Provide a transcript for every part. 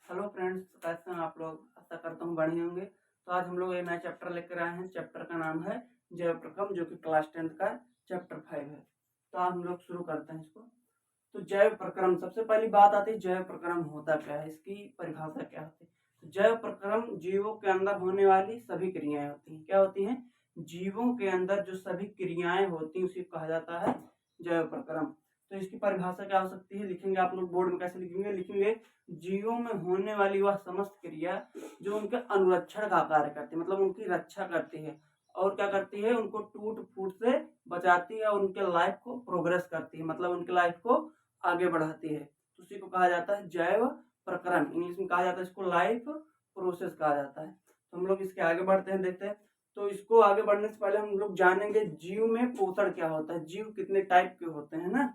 Hello friends, कैसे हैं आप लोग। आशा करता हूँ बढ़िया होंगे। तो आज हम लोग एक नया चैप्टर लेकर आए हैं। चैप्टर का नाम है जैव प्रक्रम, जो कि क्लास 10th का चैप्टर 5 है। तो आज हम लोग शुरू करते हैं इसको। तो जैव प्रक्रम, सबसे पहली बात आती है जैव प्रक्रम होता क्या है, इसकी परिभाषा क्या होती है। तो जैव प्रक्रम जीवों के अंदर होने वाली सभी क्रियाएं होती हैं। क्या होती हैं? जीवों के अंदर जो सभी क्रियाएं होती हैं उसे कहा जाता है जैव प्रक्रम। तो इसकी परिभाषा क्या हो सकती है, लिखेंगे आप लोग बोर्ड में। कैसे लिखेंगे? लिखेंगे जीवों में होने वाली वह समस्त क्रिया जो उनके अनुरक्षण का कार्य करती है, मतलब उनकी रक्षा करती है। और क्या करती है? उनको टूट फूट से बचाती है और उनके लाइफ को प्रोग्रेस करती है, मतलब उनके लाइफ को आगे बढ़ाती है। तो उसी को कहा जाता है जैव प्रक्रम। इंग्लिश में कहा जाता है इसको लाइफ प्रोसेस कहा जाता है। तो हम लोग इसके आगे बढ़ते हैं, देखते हैं। तो इसको आगे बढ़ने से पहले हम लोग जानेंगे जीव में पोषण क्या होता है, जीव कितने टाइप के होते हैं ना।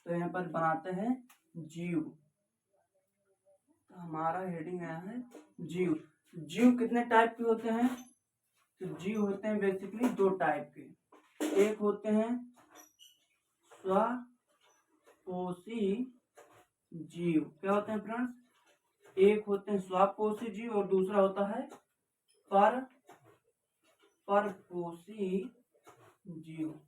तो यहाँ पर बनाते हैं जीव। तो हमारा हेडिंग आया है जीव। जीव कितने टाइप के होते हैं? तो जीव होते हैं बेसिकली दो टाइप के। एक होते हैं स्वपोषी जीव। क्या होते हैं फ्रेंड्स? एक होते हैं स्वपोषी जीव और दूसरा होता है परपोषी जीव।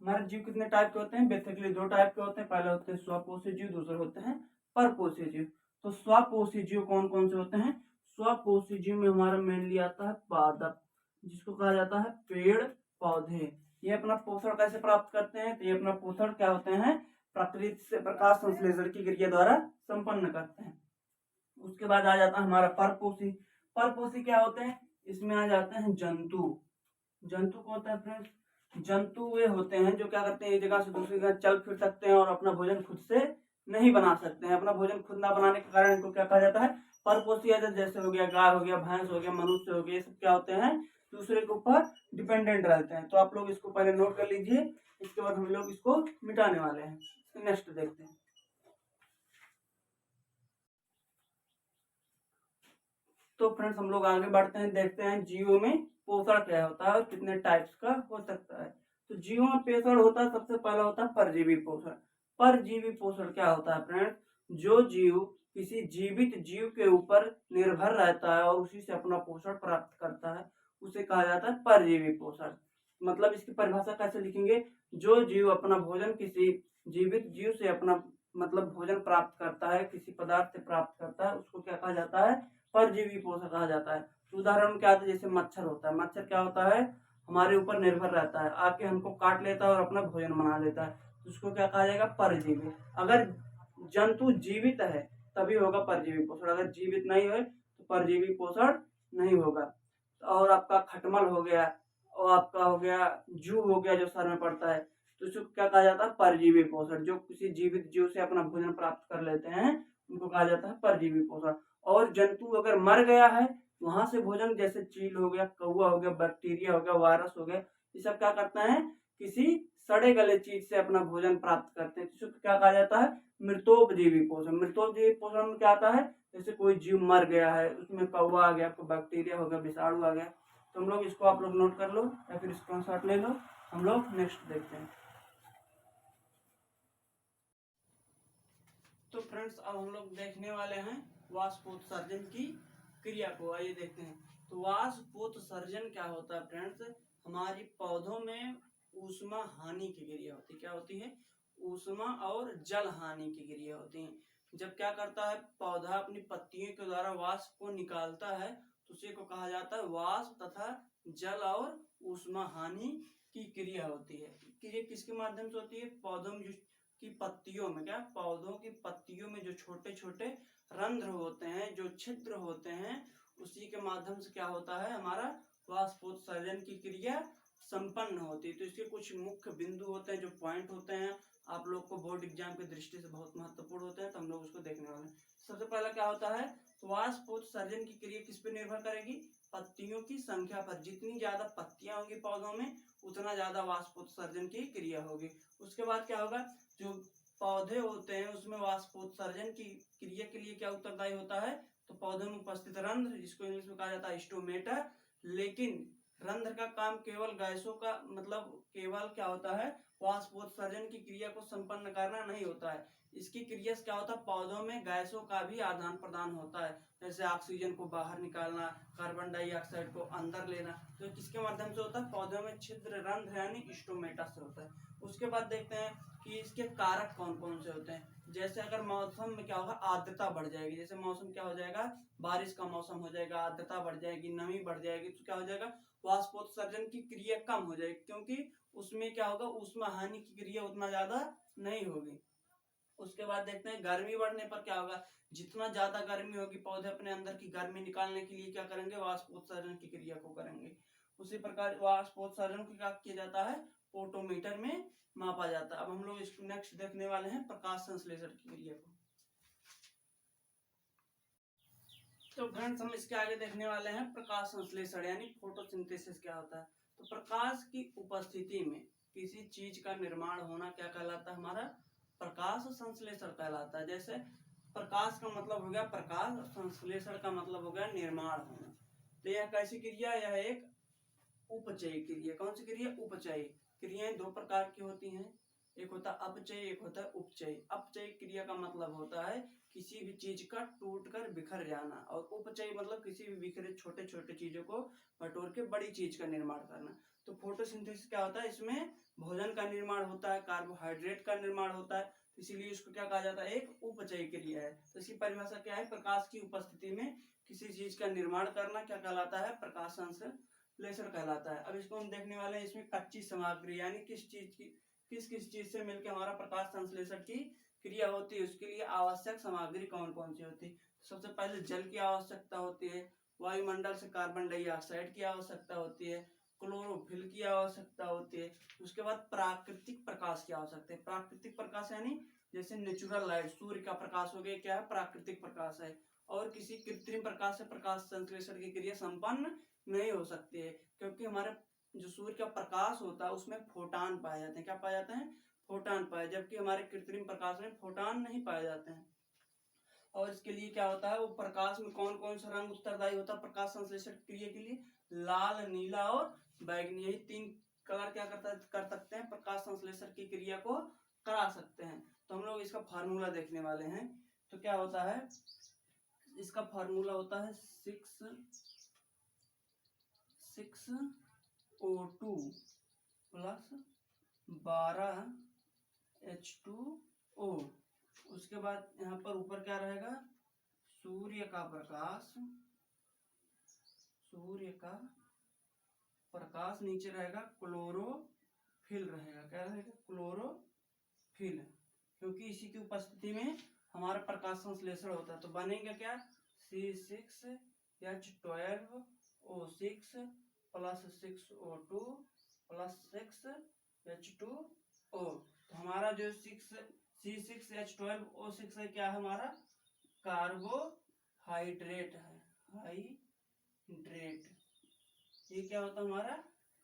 हमारे जीव कितने टाइप के होते हैं? बेसिकली दो टाइप के होते हैं। पहले होते हैं स्वपोषी जीव, दूसरे होते हैं परपोषी जीव। तो स्वपोषी जीव कौन कौन से होते हैं? स्वपोषी जीव में हमारा मेनली आता है पादप, जिसको कहा जाता है पेड़ पौधे। ये अपना पोषण कैसे प्राप्त करते हैं? तो ये अपना पोषण क्या होते हैं? प्रकृति से प्रकाश संश्लेषण की क्रिया द्वारा संपन्न करते हैं। उसके बाद आ जाता है हमारा परपोषी। परपोषी क्या होते हैं? इसमें आ जाते हैं जंतु। जंतु को होता है फ्रेंड्स, जंतु वे होते हैं जो क्या करते हैं, एक जगह से दूसरी जगह चल फिर सकते हैं और अपना भोजन खुद से नहीं बना सकते हैं। अपना भोजन खुद ना बनाने के कारण इनको क्या कहा जाता है? परपोषी। जैसे हो गया गाय, हो गया भैंस, हो गया मनुष्य, हो गया, ये सब क्या होते हैं? दूसरे के ऊपर डिपेंडेंट रहते हैं। तो आप लोग इसको पहले नोट कर लीजिए, इसके बाद हम लोग इसको मिटाने वाले हैं। नेक्स्ट देखते हैं। तो फ्रेंड्स हम लोग आगे बढ़ते हैं, देखते हैं जीवों में पोषण क्या होता है और कितने टाइप्स का हो सकता है। तो जीवों में पोषण होता है, सबसे पहला होता है परजीवी पोषण। परजीवी पोषण क्या होता है फ्रेंड्स? जो जीव किसी जीवित जीव के ऊपर निर्भर रहता है और उसी से अपना पोषण प्राप्त करता है, उसे कहा जाता है परजीवी पोषण। मतलब इसकी परिभाषा कैसे लिखेंगे? जो जीव अपना भोजन किसी जीवित जीव से अपना मतलब भोजन प्राप्त करता है, किसी पदार्थ से प्राप्त करता है, उसको क्या कहा जाता है? परजीवी पोषण कहा जाता है। तो उदाहरण क्या आता है? जैसे मच्छर होता है। मच्छर क्या होता है? हमारे ऊपर निर्भर रहता है, आके हमको काट लेता है और अपना भोजन बना लेता है। तो उसको क्या कहा जाएगा? परजीवी। अगर जंतु जीवित है तभी होगा परजीवी पोषण, अगर जीवित नहीं है तो परजीवी पोषण नहीं होगा। और आपका खटमल हो गया और आपका हो गया जू हो गया जो सर में पड़ता है, तो इसको क्या कहा जाता है? परजीवी पोषण। जो किसी जीवित जीव से अपना भोजन प्राप्त कर लेते हैं उनको कहा जाता है परजीवी पोषण। और जंतु अगर मर गया है, वहां से भोजन, जैसे चील हो गया, कौवा हो गया, बैक्टीरिया हो गया, वायरस हो गया, ये सब क्या करते हैं? किसी सड़े गले चीज से अपना भोजन प्राप्त करते हैं। इसको क्या कहा जाता है? मृतोपजीवी पोषण। मृतोपजीवी पोषण में क्या आता है? जैसे कोई जीव मर गया है, उसमें कौवा आ गया, बैक्टीरिया हो गया, विषाणु आ गया। तो हम लोग इसको आप लोग नोट कर लो या फिर स्क्रीनशॉट ले लो। हम लोग नेक्स्ट देखते हैं। तो फ्रेंड्स अब हम लोग देखने वाले हैं वाष्पोत्सर्जन की क्रिया को। आइए देखते हैं। तो वाष्पोत्सर्जन क्या होता है फ्रेंड्स? हमारी पौधों में ऊष्मा हानि की क्रिया होती है। क्या होती है? ऊष्मा और जल हानि की क्रिया होती है। जब क्या करता है पौधा अपनी पत्तियों के द्वारा वाष्प को निकालता है, तो उसी को कहा जाता है वाष्प तथा जल और ऊष्मा हानि की क्रिया होती है। क्रिया किसके माध्यम से होती है? पौधों में की पत्तियों में, क्या पौधों की पत्तियों में जो छोटे छोटे रंध्र होते हैं, जो छिद्र होते हैं, उसी के माध्यम से क्या होता है? हमारा वाष्पोत्सर्जन की क्रिया संपन्न होती है। तो इसके कुछ मुख्य बिंदु होते हैं, जो पॉइंट होते हैं, आप लोग को बोर्ड एग्जाम की दृष्टि से बहुत महत्वपूर्ण होते हैं। तो हम लोग उसको देखने वाले हैं। सबसे पहला क्या होता है? तो वाष्पोत्सर्जन की क्रिया किस पे निर्भर करेगी? पत्तियों की संख्या पर। जितनी ज्यादा पत्तियां होंगी पौधों में, उतना ज्यादा वाष्पोत्सर्जन की क्रिया होगी। उसके बाद क्या होगा? जो पौधे होते हैं उसमें वाष्पोत्सर्जन की क्रिया के लिए क्या उत्तरदायी होता है? तो पौधों में उपस्थित रंध्र, जिसको इंग्लिश में कहा जाता है स्टोमेटा। लेकिन रंध्र का काम केवल गैसों का मतलब केवल क्या होता है? वाष्पोत्सर्जन की क्रिया को संपन्न करना नहीं होता है। इसकी क्रिया से क्या होता है, पौधों में गैसों का भी आदान प्रदान होता है, जैसे ऑक्सीजन को बाहर निकालना, कार्बन डाइऑक्साइड को अंदर लेना। तो किसके माध्यम से होता है, पौधों में छिद्र रंध्र यानी स्टोमेटा से होता है। उसके बाद देखते हैं कि इसके कारक कौन कौन से होते हैं। जैसे अगर मौसम में क्या होगा, आर्द्रता बढ़ जाएगी, जैसे मौसम क्या हो जाएगा, बारिश का मौसम हो जाएगा, आर्द्रता बढ़ जाएगी, नमी बढ़ जाएगी, तो क्या हो जाएगा, वाष्पोत्सर्जन की क्रिया कम हो जाएगी, क्योंकि उसमें क्या होगा, ऊष्मा हानि की क्रिया उतना ज्यादा नहीं होगी। उसके बाद देखते हैं गर्मी बढ़ने पर क्या होगा, जितना ज्यादा गर्मी होगी पौधे अपने अंदर की गर्मी निकालने के लिए क्या करेंगे, वाष्पोत्सर्जन की क्रिया को करेंगे। उसी प्रकार वाष्पोत्सर्जन को क्या किया जाता है, फोटोमीटर में मापा जाता है। अब हम लोग इसको नेक्स्ट देखने वाले हैं प्रकाश संश्लेषण की क्रिया को। तो फ्रेंड्स हम इसके आगे देखने वाले हैं प्रकाश संश्लेषण यानी फोटोसिंथेसिस क्या होता है। तो प्रकाश की उपस्थिति में किसी चीज का निर्माण होना क्या कहलाता है, हमारा प्रकाश संश्लेषण कहलाता है। जैसे प्रकाश का मतलब हो गया प्रकाश, संश्लेषण का मतलब हो गया निर्माण होना। तो यह कैसी क्रिया, यह एक उपचयी क्रिया। कौन सी क्रिया, उपचयी। क्रियाएं दो प्रकार की होती हैं, एक होता है अपचयी, एक होता है उपचयी। अपचयी क्रिया का मतलब होता है किसी भी चीज का टूटकर बिखर जाना, और उपचयी मतलब किसी भी बिखरे छोटे छोटे चीजों को बटोर के बड़ी चीज का निर्माण करना। तो फोटोसिंथेसिस क्या होता है, इसमें भोजन का निर्माण होता है, कार्बोहाइड्रेट का निर्माण होता है, तो इसीलिए इसको क्या कहा जाता है, एक उपचयी क्रिया है। तो इसकी परिभाषा क्या है, प्रकाश की उपस्थिति में किसी चीज का निर्माण करना क्या कहलाता है, प्रकाश संश्लेषण कहलाता है। अब इसको हम देखने वाले हैं, इसमें कच्ची सामग्री यानी किस किस चीज से मिलकर हमारा प्रकाश संश्लेषण की क्रिया होती है, उसके लिए आवश्यक सामग्री कौन कौन सी होती है। सबसे पहले जल की आवश्यकता होती है, वायुमंडल से कार्बन डाइऑक्साइड की आवश्यकता होती है, क्लोरोफिल की आवश्यकता होती है। उसके बाद प्राकृतिक प्रकाश की आवश्यकता है। प्राकृतिक प्रकाश यानी जैसे नेचुरल लाइट, सूर्य का प्रकाश हो गया, क्या है, प्राकृतिक प्रकाश है। और किसी कृत्रिम प्रकाश से प्रकाश संश्लेषण की क्रिया संपन्न नहीं हो सकती है, क्योंकि हमारे जो सूर्य का प्रकाश होता है उसमें फोटान पाए जाते हैं। क्या पाए जाते हैं, फोटान पाए, जबकि हमारे कृत्रिम प्रकाश में फोटान नहीं पाए जाते हैं। और इसके लिए क्या होता है, वो प्रकाश में कौन कौन सा रंग उत्तरदायी होता है प्रकाश संश्लेषण क्रिया के लिए, लाल, नीला और बैगनी, यही तीन कलर क्या कर सकते हैं, प्रकाश संश्लेषण की क्रिया को करा सकते हैं। तो हम लोग इसका फार्मूला देखने वाले हैं। तो क्या होता है, इसका फार्मूला होता है 6O2 प्लस 12H2O। उसके बाद यहाँ पर ऊपर क्या रहेगा, सूर्य का प्रकाश, नीचे रहेगा क्लोरोफिल रहेगा। क्या रहेगा, क्लोरोफिल, क्योंकि इसी की उपस्थिति में हमारा प्रकाश संश्लेषण होता है। तो बनेगा क्या, C6H12O6 plus 6O2 plus 6H2O। तो हमारा जो C6H12O6 है, क्या है हमारा, कार्बोहाइड्रेट है, हाइड्रेट। ये क्या होता है, हमारा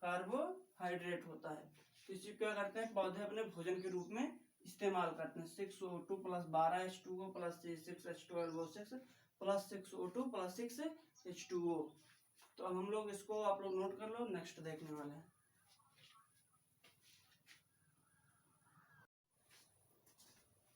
कार्बोहाइड्रेट होता है। तो इसी क्या करते हैं, पौधे अपने भोजन के रूप में इस्तेमाल करते हैं। 6O2 plus 12H2O plus 6H12O6 plus 6O2 plus 6H2O। तो अब हम लोग इसको, आप लोग नोट कर लो, नेक्स्ट देखने वाले हैं।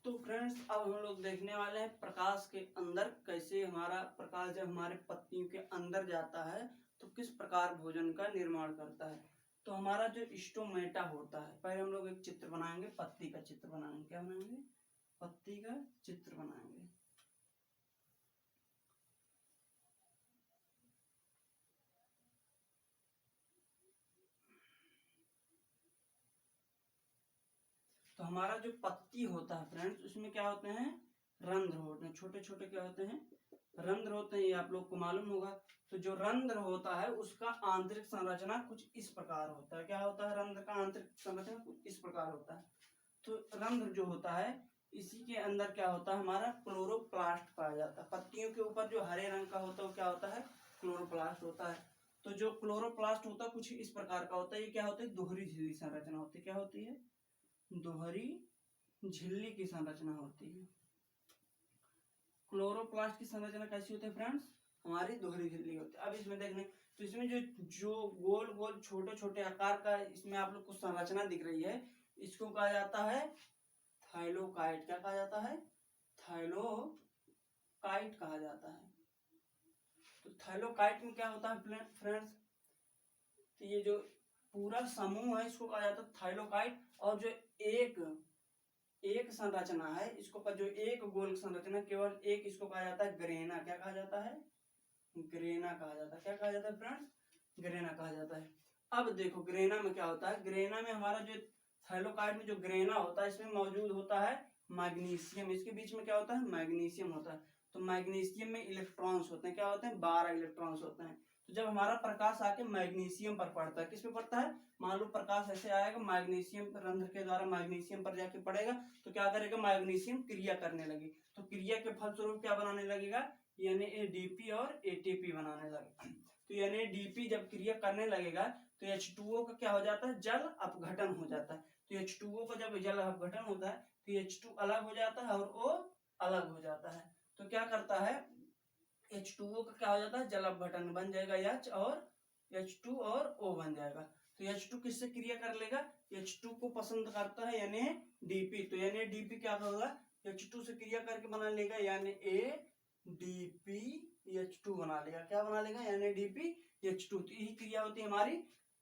तो फ्रेंड्स अब हम लोग देखने वाले हैं प्रकाश के अंदर कैसे हमारा प्रकाश जब हमारे पत्तियों के अंदर जाता है तो किस प्रकार भोजन का निर्माण करता है। तो हमारा जो स्टोमेटा होता है, पहले हम लोग एक चित्र बनाएंगे, पत्ती का चित्र बनाएंगे। क्या बनाएंगे, पत्ती का चित्र बनाएंगे। तो हमारा जो पत्ती होता है फ्रेंड्स, उसमें क्या होते हैं, रंध्र होते हैं, छोटे छोटे क्या होते हैं, रंध्र होते हैं, ये आप लोग को मालूम होगा। तो जो रंध्र होता है उसका आंतरिक संरचना कुछ इस प्रकार होता है। क्या होता है, रंध्र का आंतरिक संरचना कुछ इस प्रकार होता है। तो रंध्र जो होता है, इसी के अंदर क्या होता है, हमारा क्लोरोप्लास्ट पाया जाता है। पत्तियों के ऊपर जो हरे रंग का होता है वो क्या होता है, क्लोरोप्लास्ट होता है। तो जो क्लोरोप्लास्ट होता है कुछ इस प्रकार का होता है। ये क्या होता है, दोहरी झिल्ली संरचना होती है। क्या होती है, दोहरी झिल्ली की संरचना होती है। क्लोरोप्लास्ट की संरचना कैसी होती है फ्रेंड्स, हमारी दोहरी झिल्ली होती है। अब इसमें देखने, तो इसमें जो गोल गोल छोटे छोटे आकार का इसमें आप लोग को संरचना दिख रही है, इसको कहा जाता है थाइलोकाइट क्या कहा जाता है? थाइलोकाइट कहा जाता है। तो थाइलोकाइट में क्या होता है फ्रेंड्स, तो ये जो पूरा समूह है इसको कहा जाता है थाइलोकाइट। और जो एक संरचना है इसको जो एक गोल संरचना केवल एक, इसको कहा जाता है ग्रेना। क्या कहा जाता है? ग्रेना कहा जाता है। क्या कहा जाता है फ्रेंड्स? ग्रेना कहा जाता है। अब देखो ग्रेना में क्या होता है, ग्रेना में हमारा जो थाइलोकाइट में जो ग्रेना होता है इसमें मौजूद होता है मैग्नीशियम। इसके बीच में क्या होता है? मैग्नीशियम होता है। तो मैग्नीशियम में इलेक्ट्रॉन्स होते हैं, क्या होते हैं? 12 इलेक्ट्रॉन्स होते हैं। तो जब हमारा प्रकाश आके मैग्नीशियम पर पड़ता है, किस पे पड़ता है? मान लो प्रकाश ऐसे आएगा मैग्नीशियम रंध्र के द्वारा मैग्नीशियम पर जाके पड़ेगा, तो क्या करेगा? मैग्नीशियम क्रिया करने लगी। तो क्रिया के फलस्वरूप क्या बनाने लगेगा? NADP और ATP बनाने लगेगा। तो NADP जब क्रिया करने लगेगा तो H2O का क्या हो जाता है? जल अपघटन हो जाता है। तो H2O का जब जल अपघटन होता है तो H2 अलग हो जाता है और O अलग हो जाता है। तो क्या करता है? H2O का क्या हो जाता है? जल अपघटन बन जाएगा H, और H2 और O बन जाएगा। तो H2 किससे क्रिया कर लेगा? H2 को पसंद करता है NADP। तो NADP क्या होगा? H2 से क्रिया करके बना लेगा NADPH2 बना लेगा। क्या बना लेगा? NADPH2। तो यही क्रिया होती है हमारी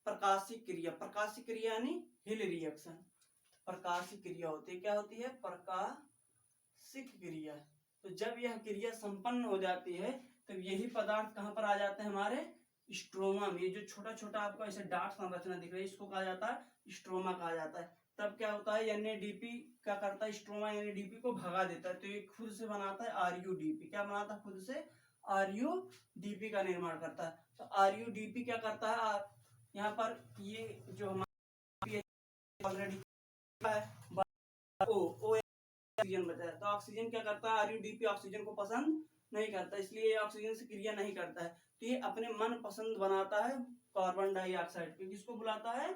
प्रकाशिक क्रिया। प्रकाशिक क्रिया यानी हिल रिएक्शन। प्रकाशिक क्रिया होती है, क्या होती है? प्रकाशिक क्रिया। तो जब यह क्रिया संपन्न हो जाती है तब यही पदार्थ कहां पर आ जाते हैं? हमारे स्ट्रोमा में। ये जो छोटा छोटा आपको ऐसे डार्क संरचना दिख रही है इसको कहा जाता है स्ट्रोमा कहा जाता है। तब क्या होता है? NADP क्या करता है? स्ट्रोमा NADP को भगा देता है। तो ये खुद से बनाता है RUDP। क्या बनाता है? खुद से RUDP का निर्माण करता है। तो RUDP क्या करता है? यहाँ पर ये जो हमारा ऑलरेडी है ऑक्सीजन बचा है, तो ऑक्सीजन क्या करता है? RUDP ऑक्सीजन को पसंद नहीं करता, इसलिए ये ऑक्सीजन से क्रिया नहीं करता है। तो ये अपने मन पसंद बनाता है कार्बन डाइऑक्साइड को। किसको बुलाता है?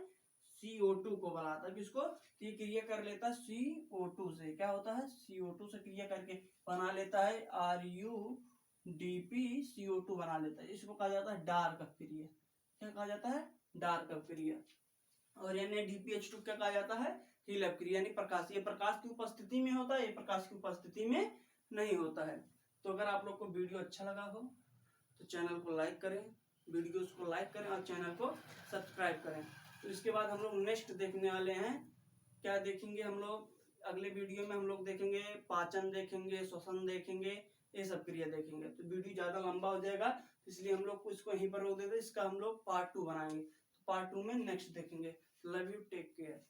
CO2 को बुलाता है। किसको? तो ये क्रिया कर लेता है CO2 से। क्या होता है? CO2 से क्रिया करके बना लेता है RUDP, CO2 बना लेता है। इसको कहा जाता है डार्क क्रिया। क्या कहा जाता है? डार्क क्रिया। और NADPH2 क्या कहा जाता है? हिल क्रिया यानी प्रकाश। ये प्रकाश की उपस्थिति में होता है, ये प्रकाश की उपस्थिति में नहीं होता है। तो अगर आप लोग को वीडियो अच्छा लगा हो तो चैनल को लाइक करें, वीडियोस को लाइक करें और चैनल को सब्सक्राइब करें। तो इसके बाद हम लोग नेक्स्ट देखने वाले हैं, क्या देखेंगे हम लोग? अगले वीडियो में हम लोग देखेंगे पाचन, देखेंगे श्वसन, देखेंगे ये सब क्रिया देखेंगे। तो वीडियो ज्यादा लंबा हो जाएगा, इसलिए हम लोग इसको यहीं पर रोक देते। इसका हम लोग पार्ट 2 बनाएंगे। तो पार्ट 2 में नेक्स्ट देखेंगे। Love you, take care.